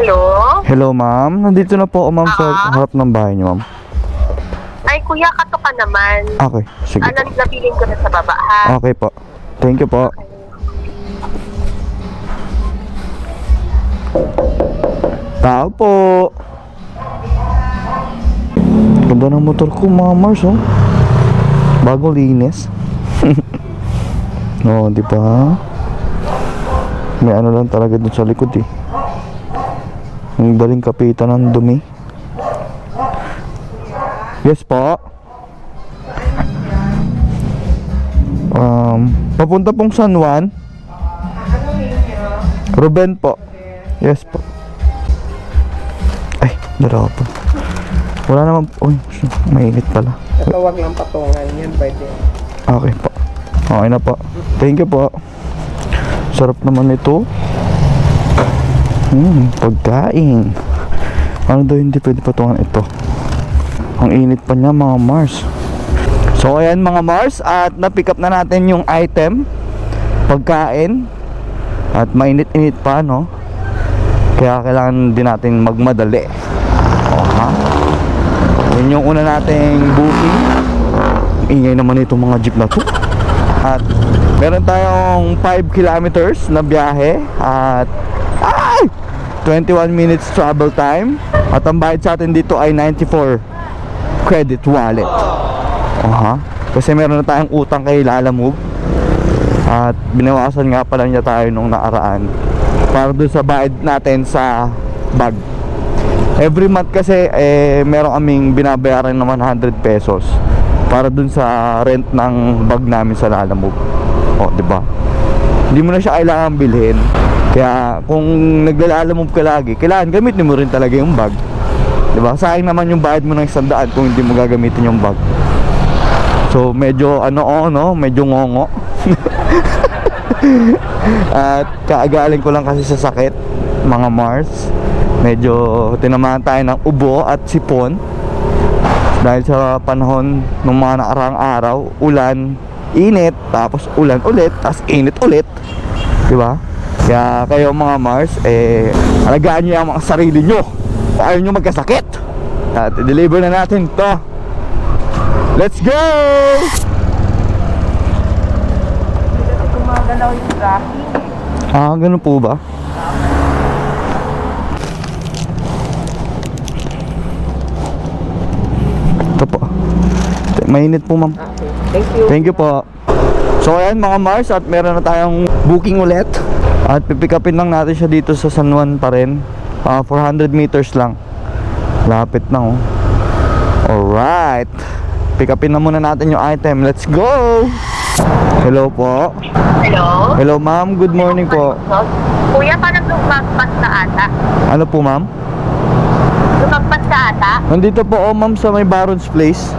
Hello? Hello, ma'am. Nandito na po ako, ma'am, sa harap ng bahay niyo, ma'am. Ay, kuya, kato ka naman. Okay, sige po. Nabiling ko na sa baba, ha? Okay po. Thank you po. Tao po. Ganda ng motor ko, mga Mars, oh. Bagong linis. Oh, di ba? May ano lang talaga dun sa likod, eh. Yung daling kapitan ng dumi. Yes po. Papunta pong San Juan. Ruben po. Yes po. Ay, dalawa po. Wala naman po. Uy, mainit pala. Tawag lang patungan yan, pwede. Okay po. Okay na po. Thank you po. Sarap naman ito. Pagkain. Ano daw hindi pwede patungan ito? Ang init pa niya, mga Mars. So ayan, mga Mars, at na-pick up na natin yung item, pagkain. At mainit-init pa, no? Kaya kailangan din natin magmadali. Yun yung una nating booking. Ingay naman itong mga jeep na to. At meron tayong 5 kilometers na biyahe. At 21 minutes travel time. At ang bayad sa atin dito ay 94 credit wallet. Kasi meron na tayong utang kay Lalamove. At binawasan nga pala niya tayo nung nakaraan para doon sa bayad natin sa bag. Every month kasi meron kaming binabayaran ng 100 pesos para doon sa rent ng bag namin sa Lalamove. Di ba? Hindi mo na siya kailangan bilhin. Kaya kung nagla-Lalamove ka lagi, kailangan gamitin mo rin talaga yung bag. Diba? Sayang naman yung bayad mo ng 100 kung hindi mo gagamitin yung bag. So medyo medyo ngongo. At kaagaling ko lang kasi sa sakit, mga Mars. Medyo tinamaan tayo ng ubo at sipon dahil sa panahon ng mga nakaraang araw. Ulan, init, tapos ulan ulit, tapos init ulit. Diba? Kaya kayo, mga Mars, alagaan nyo yung mga sarili nyo. Ayaw nyo magkasakit. At i-deliver na natin to. Let's go! Gumagalaw yung traffic. Ganun po ba? Ito po. Mainit po, ma'am. Thank you. Thank you po. So ayan, mga Mars, at meron na tayong booking ulit. At pipick upin lang natin siya dito sa San Juan pa rin. 400 meters lang. Lapit na, oh. Alright. Pick upin na muna natin yung item. Let's go! Hello po. Hello? Hello, ma'am. Good morning po. Kuya, parang lumagpas na ata. Ano po, ma'am? Lumagpas na ata? Nandito po, ma'am, sa may Baron's Place.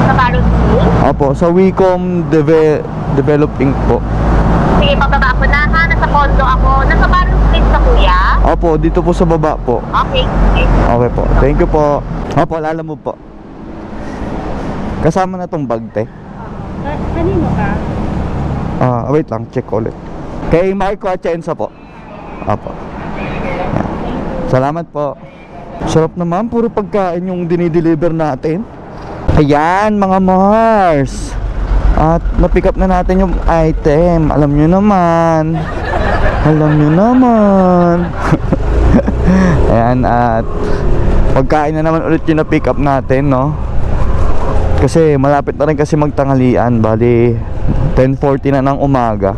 Sa Baron School? Opo, sa Wicom Developing po. Sige, pababa ko na, ha? Nasa condo ako. Nasa Baron Street ka, kuya? Opo, dito po sa baba po. Okay, okay. Okay po. Thank you po. Opo, Lalamove po. Kasama na tong bag, te. Kanino ka? Wait lang, check ulit. Kay Marco Atienza po. Opo. Yan. Salamat po. Sarap naman, puro pagkain yung dinideliver natin. Ayan, mga Mars. At na-pick up na natin yung item. Alam nyo naman. Ayan, at pagkain na naman ulit yung na-pick up natin, no? Kasi malapit na rin kasi magtanghalian. Bali 10:40 na ng umaga.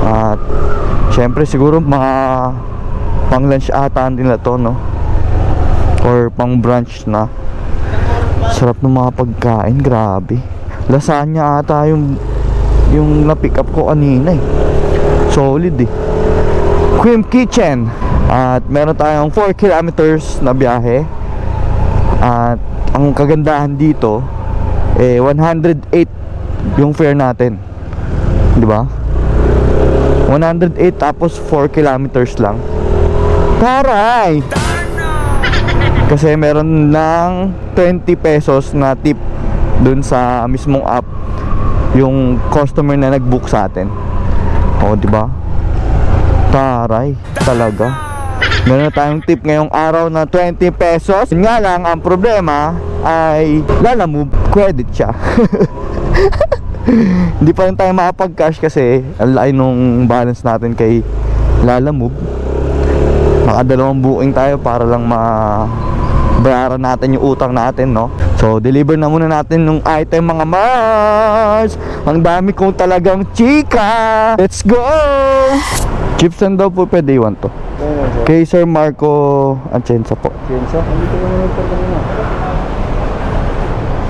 At syempre siguro mga pang lunch ata nila to, no? Or pang brunch na. Sarap ng mga pagkain, grabe. Lasagna ata yung na-pick up ko kanina, eh. Solid, eh. Cream Kitchen. At meron tayong 4 kilometers na biyahe. At ang kagandahan dito 108 yung fare natin, di ba? 108 tapos 4 kilometers lang. Taray! Kasi meron ng 20 pesos na tip dun sa mismong app yung customer na nag-book sa atin. O, di ba? Taray, talaga. Meron na tayong tip ngayong araw na 20 pesos. Yun nga lang, ang problema ay Lalamove credit siya. Hindi pa rin tayo makapag-cash kasi ang laki nung balance natin kay Lalamove. Nakadalawang booking tayo para lang bayaran natin yung utang natin, no? So, deliver na muna natin yung item, mga Mars. Ang dami kong talagang chika. Let's go! Chips and daw po pwede iwan to. Kay Sir Marco Atienza po. Piensa? Hindi ko naman ito kanina.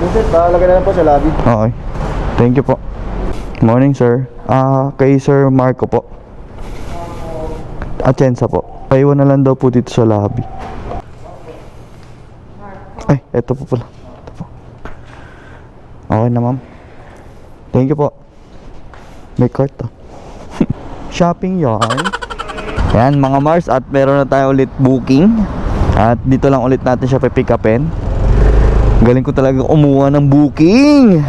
Buset, bahala ka na lang po sa lobby. Okay. Thank you po. Morning, sir. Kay Sir Marco po. Atienza po. Paiwan na lang daw po dito sa lobby. Ay, eto po pala. Ito po. Okay na, ma'am. Thank you po. May cart to. Shopping yarn. Ayan, mga Mars, at meron na tayo ulit booking. At dito lang ulit natin siya pick upin. Galing ko talaga umuha ng booking.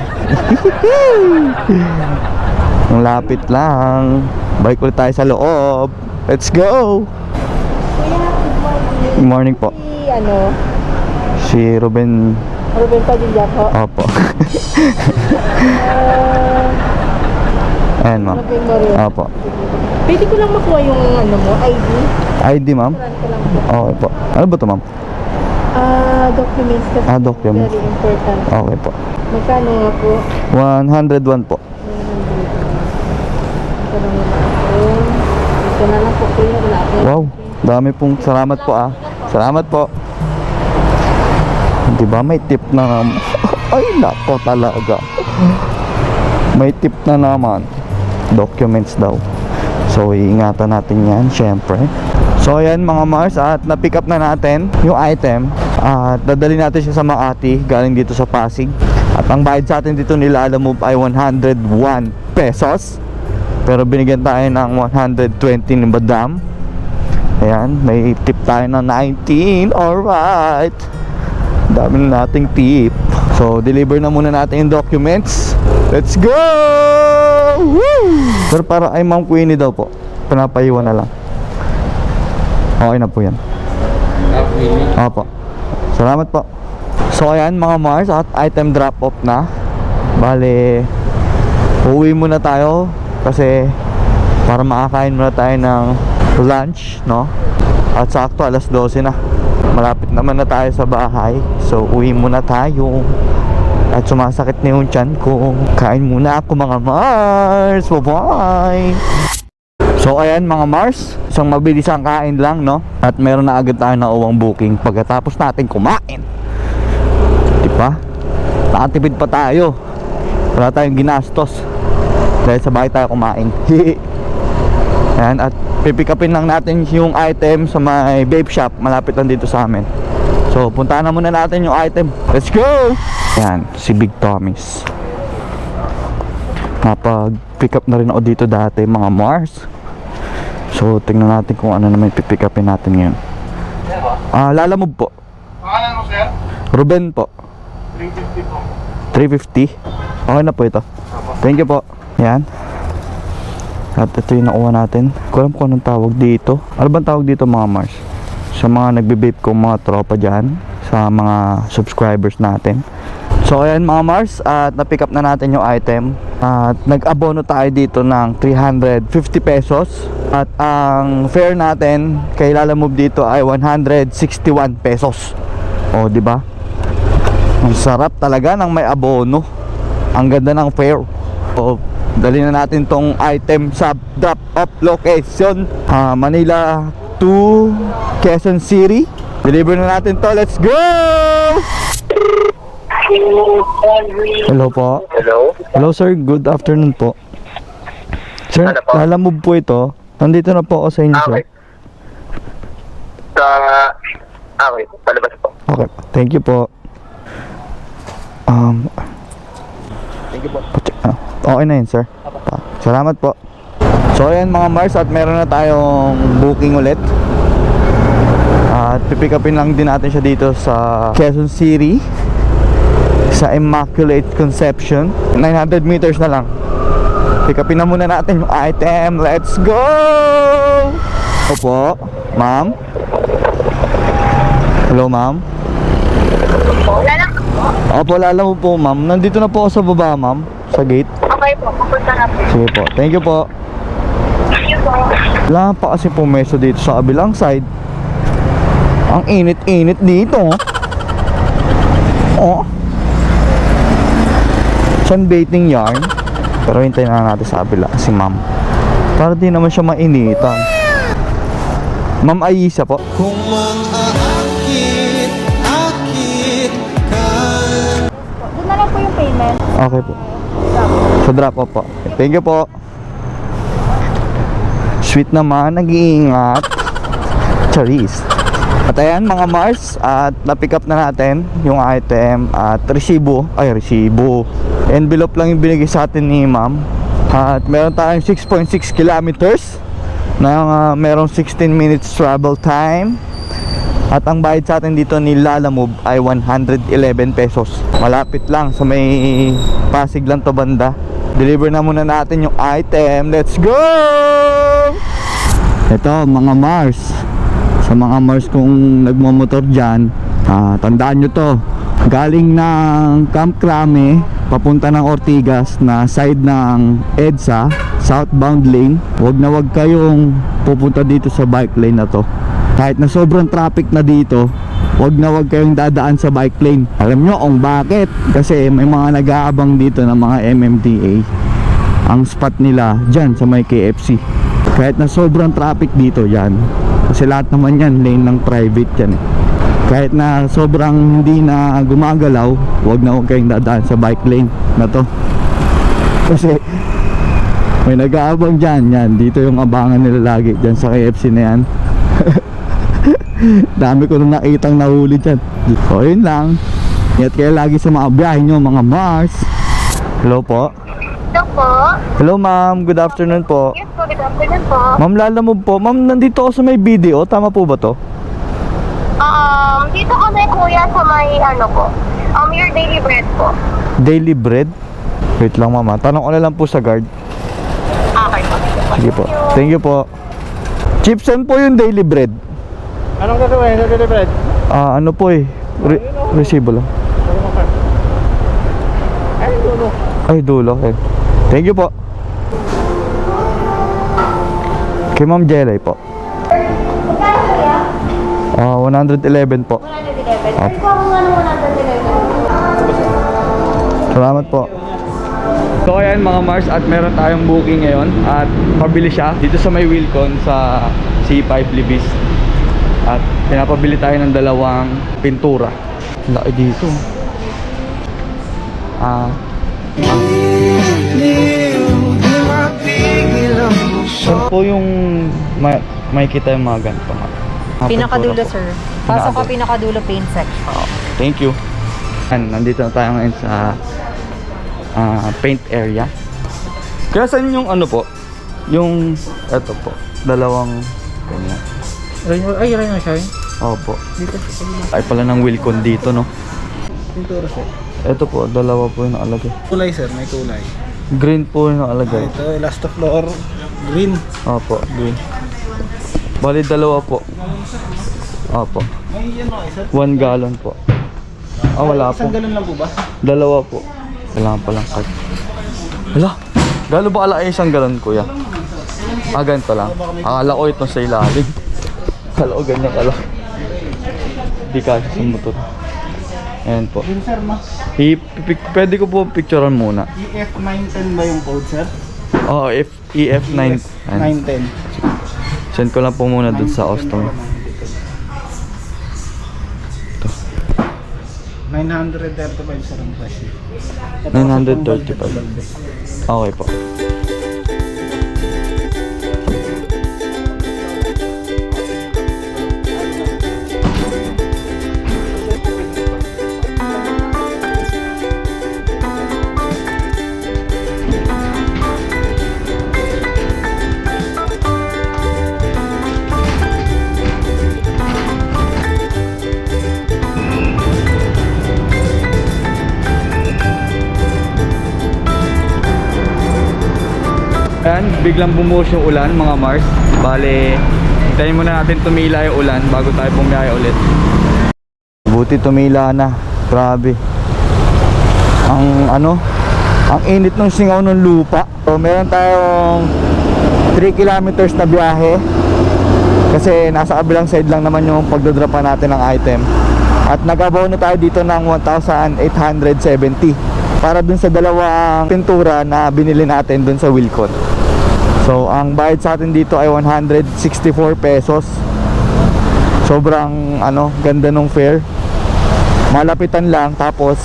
Ang lapit lang. Balik ulit tayo sa loob. Let's go. Good morning po. Si Ruben. Ruben Padilla po. Opo. Ayan, ma'am. Ruben Morio. Opo. Pwede ko lang makuha yung mo, ID? ID, ma'am? Kuran ko lang po. Okay po. Ano ba ito, ma'am? Documents kasi Documents. very important. Okay po. Magkano nga po? 101 po. Ito lang naman po. Ito na lang po kuya. Wala po. Wow. Dami pong salamat po, ah. Salamat po. Di ba may tip na naman? Ay, nako talaga. May tip na naman. Documents daw. So, iingatan natin yan, syempre. So, ayan mga Mars, at na-pick up na natin yung item. At dadali natin siya sa Makati, galing dito sa Pasig. At ang bayad sa atin dito nila Lalamove ay 101 pesos. Pero binigyan tayo ng 120 ni Madam. Ayan, may tip tayo ng 19. Alright. Dami na nating tip. So, deliver na muna natin yung documents. Let's go! Woo! Pero para ay Ma'am Queenie daw po. Pinapaiwan na lang. Okay na po yan. Opo. Salamat po. So, ayan mga Mars, at item drop off na. Bale, uuwi muna tayo kasi para makakain muna tayo ng lunch, no? At sakto alas 12 na. Malapit naman na tayo sa bahay. So, uwi muna tayo. At sumasakit na yung tiyan ko. Kain muna ako mga Mars. Bye-bye. So, ayan mga Mars, isang mabilis ang kain lang, no? At meron na agad tayo na uwang booking pagkatapos natin kumain. Diba? Nakatipid pa tayo. Wala tayong ginastos dahil sa bahay tayo kumain. Ayan, at pipick upin lang natin yung item sa may vape shop. Malapit lang dito sa amin. So, puntahan na muna natin yung item. Let's go! Ayan, si Big Tommy's. Napag-pick up na rin ako dito dati mga Mars. So, tingnan natin kung ano naman pipick upin natin ngayon. Lalamove po. Pangalan mo, sir? Ruben po. 350 po. 350. Okay na po ito. Thank you po. Yan. At ito yung nakuha natin. Kung alam ko anong tawag dito. Ano bang tawag dito mga Mars? Sa mga nagbe-vape kong mga tropa dyan, sa mga subscribers natin. So ayan mga Mars, at na-pick up na natin yung item. At nag-abono tayo dito ng 350 pesos. At ang fare natin kay Lalamove dito ay 161 pesos. O, di ba? Ang sarap talaga ng may abono. Ang ganda ng fare. O, dali na natin tong item sa drop-off location. Manila to Quezon City. Deliver na natin to. Let's go! Hello po. Hello? Hello sir, good afternoon po. Sir, Ano po? Lalamove po ito. Nandito na po ako sa inyo, sir. Okay. Okay, palabas po. Okay, thank you po. Thank you po. Okay na yun, sir. Salamat po. So ayan mga Mars, at meron na tayong booking ulit. At pipick upin lang din natin siya dito sa Quezon City, sa Immaculate Conception. 900 meters na lang. Pick upin na muna natin yung item. Let's go! Opo, ma'am? Hello, ma'am? Wala lang po. Opo, lala mo po, ma'am. Nandito na po ako sa baba, ma'am. Sa gate. Okay po, pupunta na po. Sige po. Thank you po. Thank you po. Wala pa kasi pumeso dito sa kabilang side. Ang init-init dito. Oh. Sunbathing yarn. Pero hintayin na natin sa kabila si ma'am. Para di naman siya mainitan. Ma'am Aisa po. Kung mang-aakit ka. Doon na lang po yung payment. Okay po. Sa drop off po. Thank you po. Sweet naman, nag-iingat. Charis. At ayan mga Mars, at na-pick up na natin yung item at resibo. Envelope lang yung binigay sa atin ni ma'am. At meron tayong 6.6 kilometers na merong 16 minutes travel time. At ang bayad sa atin dito ni Lalamove ay 111 pesos. Malapit lang sa may Pasig lang to banda. Deliver na muna natin yung item. Let's go! Ito mga Mars. Sa mga Mars kung nagmamotor dyan, tandaan nyo to. Galing ng Camp Crame papunta ng Ortigas na side ng EDSA, southbound lane. Huwag na huwag kayong pupunta dito sa bike lane na to. Kahit na sobrang traffic na dito, huwag na huwag kayong dadaan sa bike lane. Alam nyo kung bakit? Kasi may mga nag-aabang dito ng mga MMDA. Ang spot nila dyan sa may KFC. Kahit na sobrang traffic dito yan, kasi lahat naman yan lane ng private yan eh. Kahit na sobrang hindi na gumagalaw, huwag na huwag kayong dadaan sa bike lane na to. Kasi may nag-aabang dyan, yan. Dito yung abangan nila lagi dyan sa KFC na yan. Dami ko nung nakitang nahuli dyan. So yun lang. Ingat kayo lagi sa mga biyahe nyo mga Mars. Hello po. Hello po. Hello ma'am, good afternoon po. Yes po, good afternoon po. Ma'am Lalamove po. Ma'am, nandito ako sa may video. Tama po ba to? Dito kami kuya sa may po. Your daily bread po. Daily bread? Wait lang mama. Tanong ko na lang po sa guard. Okay po. Sige po. Thank you po. Chief, saan po yung daily bread? Anong gagawin? Anong gagawin? Ano po eh. Resibo lang. Ay, dulo. Okay. Thank you po. Kay Ma'am Jelay po. 111 po. 111. Ay, ko ako nga ng 111. Salamat po. So ayan mga Mars, at meron tayong booking ngayon at pabili siya dito sa may Wilcon sa C5 Libis. At pinapabili tayo ng dalawang pintura. Laki dito. Saan po yung may kita yung mga ganito nga? Pinakadulo, pintura po. sir. Pasok ka pinakadulo paint section. Thank you. And nandito na tayo ngayon sa paint area. Kaya saan yung ano po? Yung eto po, dalawang ganyan. Ay, yun na siya. Opo. Ay pala ng Wilcon dito, no? Pintura sir. Eto po, dalawa po yung nakalagay. Kulay sir, may kulay. Green po yung nakalagay. Ito, last floor, green. Opo, green. Bali dalawa po. Opo. May yan mga sir. 1 gallon po. Wala po. Isang ganun lang po ba? Dalawa po. Kailangan palang card. Hala, gano'n ba kalaki isang galon, kuya? Ganito lang. Akala ko ito sa ilalim. Akala ko ganyan kalaki. Hindi kasi sa motor. Ayan po. Yun sir, mas Pwede ko po picturean muna. EF910 ba yung code sir? Oo, EF9. 910. Send ko lang po muna dun sa customer. 935 sir ang price. 935. Okay po. Ayan, biglang bumuhos yung ulan mga Mars. Bale, Hintayin muna natin tumila yung ulan bago tayo bumiyahe ulit. Buti tumila na. Grabe. Ang init ng singaw ng lupa. So meron tayong 3 kilometers na biyahe. Kasi nasa kabilang side lang naman yung pagdodropan natin ng item. At nag-abono tayo dito ng 1,870 para dun sa dalawang pintura na binili natin dun sa Wilcon. So ang bayad sa atin dito ay 164 pesos. Sobrang ganda nung fare. Malapitan lang, tapos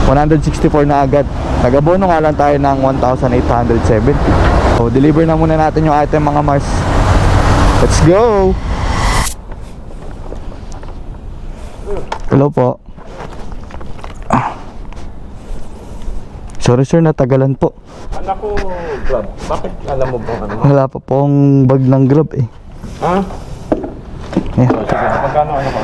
164 na agad. Nag-abono nga lang tayo ng 1,870. So deliver na muna natin yung item, mga Mars. Let's go! Hello po. Sorry sir, natagalan po. Anak ko, Grab. Bakit alam mo bang ano? Wala pa pong bag ng Grab eh. Ha? Yeah. So, sige, magkano ano ka?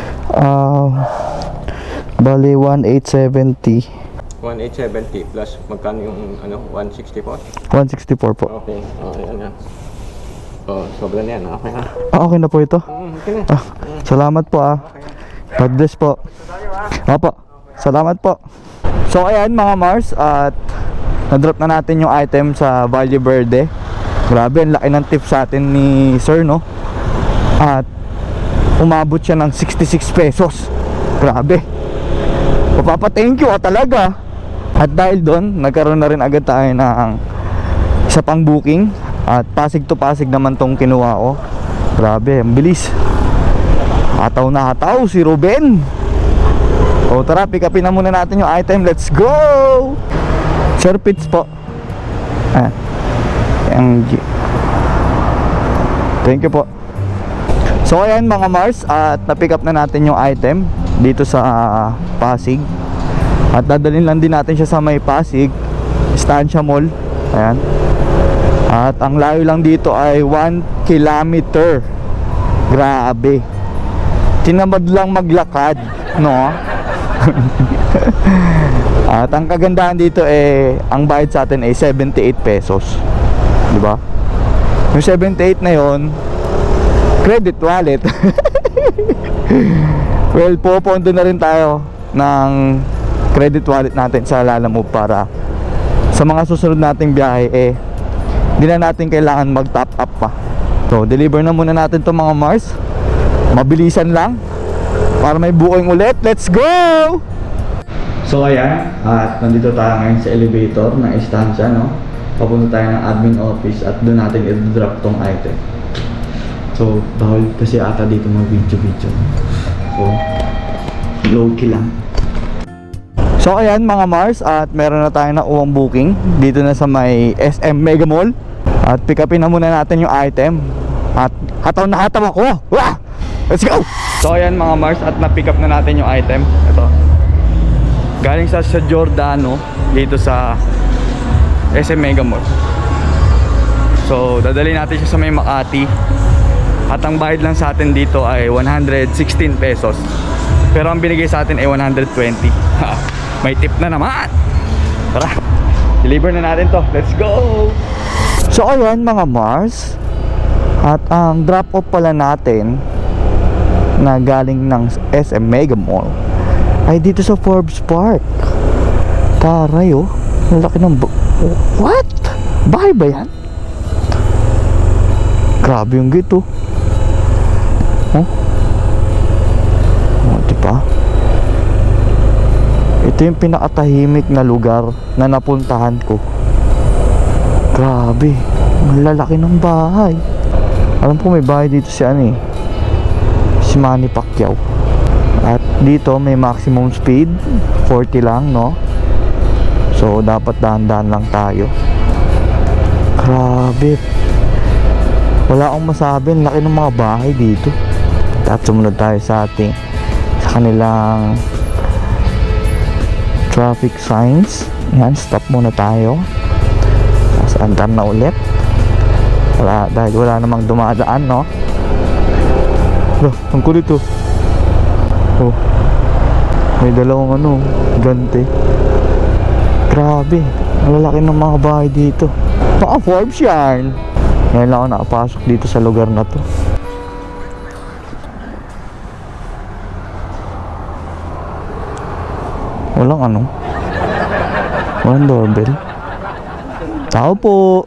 Bali 1,870. 1,870 plus magkano yung 164? 164 po. Okay, okay, ano yan. Oh, sobra na yan, okay na. Okay na po ito. Okay na. Salamat po God bless po. Opo. Salamat po. So ayan mga Mars, at na-drop na natin yung item sa Valle Verde. Grabe, ang laki ng tip sa atin ni sir, no? At umabot siya ng 66 pesos. Grabe. Thank you talaga. At dahil doon, nagkaroon na rin agad tayo ng isa pang booking. At Pasig to Pasig naman tong kinuha ko. Grabe, ang bilis. Hataw na hataw si Ruben. O tara, pick upin na muna natin yung item. Let's go! Sir Pitts po. MG. Thank you po. So ayan mga Mars, at na-pick up na natin yung item dito sa Pasig. At dadalhin lang din natin siya sa may Pasig Estancia Mall. Ayan. At ang layo lang dito ay 1 kilometer. Grabe. Tinamad lang maglakad, no? At ang kagandahan dito ang bayad sa atin ay 78 pesos. Di ba? Yung 78 na yon, credit wallet. Well, pupondo na rin tayo ng credit wallet natin sa Lalamove para sa mga susunod nating biyahe hindi na natin kailangan mag-top up pa. So, deliver na muna natin to mga Mars. Mabilisan lang para may booking ulit. Let's go! So ayan, at nandito tayo ngayon sa elevator ng estansya, no? Papunta tayo ng admin office at doon natin i-drop tong item. So, bawal kasi ata dito mag-video. So, low-key lang. So ayan mga Mars, at meron na tayo na uwang booking dito na sa may SM Mega Mall. At pick upin na muna natin yung item. At hataw na hataw ako. Wah! Let's go! So ayan mga Mars, at na-pick up na natin yung item. Ito. Galing sa Giordano dito sa SM Mega Mall. So dadalhin natin siya sa may Makati. At ang bayad lang sa atin dito ay 116 pesos. Pero ang binigay sa atin ay 120. May tip na naman. Tara, deliver na natin to. Let's go! So ayan mga Mars, at ang drop off pala natin na galing ng SM Mega Mall ay dito sa Forbes Park. Taray oh, ang laki ng what? Bahay ba yan? Grabe yung gate oh. Oh, diba? Ito yung pinakatahimik na lugar na napuntahan ko. Grabe, ang lalaki ng bahay. Alam ko may bahay dito si si Manny Pacquiao. At dito may maximum speed 40 lang, no? So dapat dahan-dahan lang tayo. Grabe. Wala akong masabi, ang laki ng mga bahay dito. At sumunod tayo sa kanilang traffic signs. Yan, stop muna tayo. Tapos andar na ulit. Dahil wala namang dumadaan, no? Ang kulit oh. Oh, may dalawang gante. Grabe, ang lalaki ng mga bahay dito. Mga Forbes yan. Ngayon lang ako nakapasok dito sa lugar na to. Walang ano. Walang doorbell. Tao po.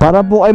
Para po kay